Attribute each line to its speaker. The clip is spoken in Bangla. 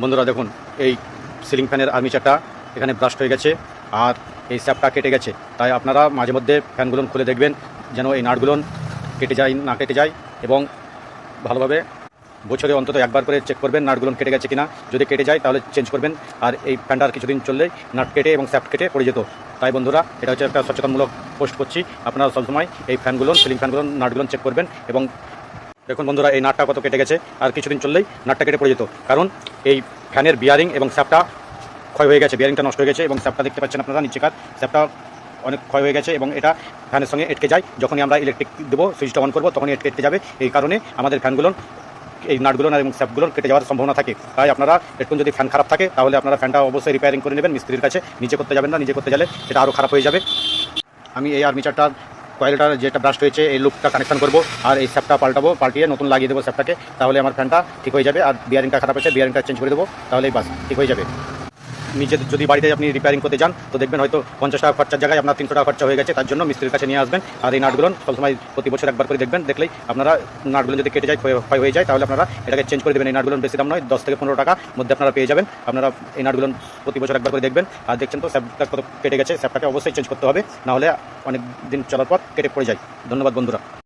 Speaker 1: বন্ধুরা দেখুন, এই সিলিং ফ্যানের আর্মিচারটা এখানে ব্রাস্ট হয়ে গেছে আর এই স্যাপটা কেটে গেছে। তাই আপনারা মাঝে মধ্যে ফ্যানগুলো খুলে দেখবেন যেন এই নাটগুলো কেটে যায় না কেটে যায়, এবং ভালোভাবে বছরে অন্তত একবার করে চেক করবেন নাটগুলো কেটে গেছে কিনা। যদি কেটে যায় তাহলে চেঞ্জ করবেন। আর এই ফ্যানটার কিছুদিন চললেই নাট কেটে এবং স্যাপ কেটে পড়ে যেত। তাই বন্ধুরা, এটা হচ্ছে একটা সচেতনমূলক পোস্ট করছি। আপনারা সবসময় এই ফ্যানগুলো, সিলিং ফ্যানগুলো, নাটগুলো চেক করবেন। এবং দেখুন বন্ধুরা, এই নাটটা কত কেটে গেছে, আর কিছুদিন চললেই নাটটা কেটে পড়ে যেত। কারণ এই ফ্যানের বিয়ারিং এবং স্যাপটা ক্ষয় হয়ে গেছে, বিয়ারিংটা নষ্ট হয়ে গেছে, এবং স্যাপটা দেখতে পাচ্ছেন আপনারা নিচেকার স্যাপটা অনেক ক্ষয় হয়ে গেছে, এবং এটা ফ্যানের সঙ্গে আটকে যায়। যখনই আমরা ইলেকট্রিক দেবো, সুইচটা অন করবো, তখনই আটকে যাবে। এই কারণে আমাদের ফ্যানগুলো, এই নাটগুলো এবং স্যাপগুলো কেটে যাওয়ার সম্ভাবনা থাকে। তাই আপনারা একটু যদি ফ্যান খারাপ থাকে তাহলে আপনারা ফ্যানটা অবশ্যই রিপেয়ারিং করে নেবেন মিস্ত্রির কাছে। নিজে করতে যাবেন না, নিজে করতে গেলে সেটা আরও খারাপ হয়ে যাবে। আমি এই আর্মিচারটার কয়েলটার যেটা ব্রাস্ট হয়েছে, এই লুপটা কানেকশন করবো, আর এই স্যাপটা পাল্টিয়ে নতুন লাগিয়ে দেবো স্যাপটাকে। তাহলে আমার ফ্যানটা ঠিক হয়ে যাবে। আর বিয়ারিংটা খারাপ হয়েছে, বিয়ারিংটা চেঞ্জ করে দেবো, তাহলেই বাস ঠিক হয়ে যাবে। নিজে যদি বাড়িতে আপনি রিপেয়ারিং করতে যান তো দেখবেন হয়তো 50 টাকা খরচার জায়গায় আপনার 300 টাকা খরচা হয়ে গেছে। তার জন্য মিস্ত্রির কাছে নিয়ে আসবেন। আর এই নাটগুলো সবসময় প্রতি বছর একবার করে দেখবেন। দেখলেই আপনারা নাটগুলো যদি কেটে যায়, ক্ষয় হয়ে যায়, তাহলে আপনারা এটাকে চেঞ্জ করে দেবেন। এই নাটগুলো বেশি দাম নয়, 10 থেকে 15 টাকা মধ্যে আপনারা পেয়ে যাবেন। আপনারা এই নাটগুলো প্রতি বছর একবার করে দেখবেন। আর দেখছেন তো স্যাপটা কত কেটে গেছে, স্যাপটাকে অবশ্যই চেঞ্জ করতে হবে, নাহলে অনেক দিন চলার পর কেটে পড়ে যায়। ধন্যবাদ বন্ধুরা।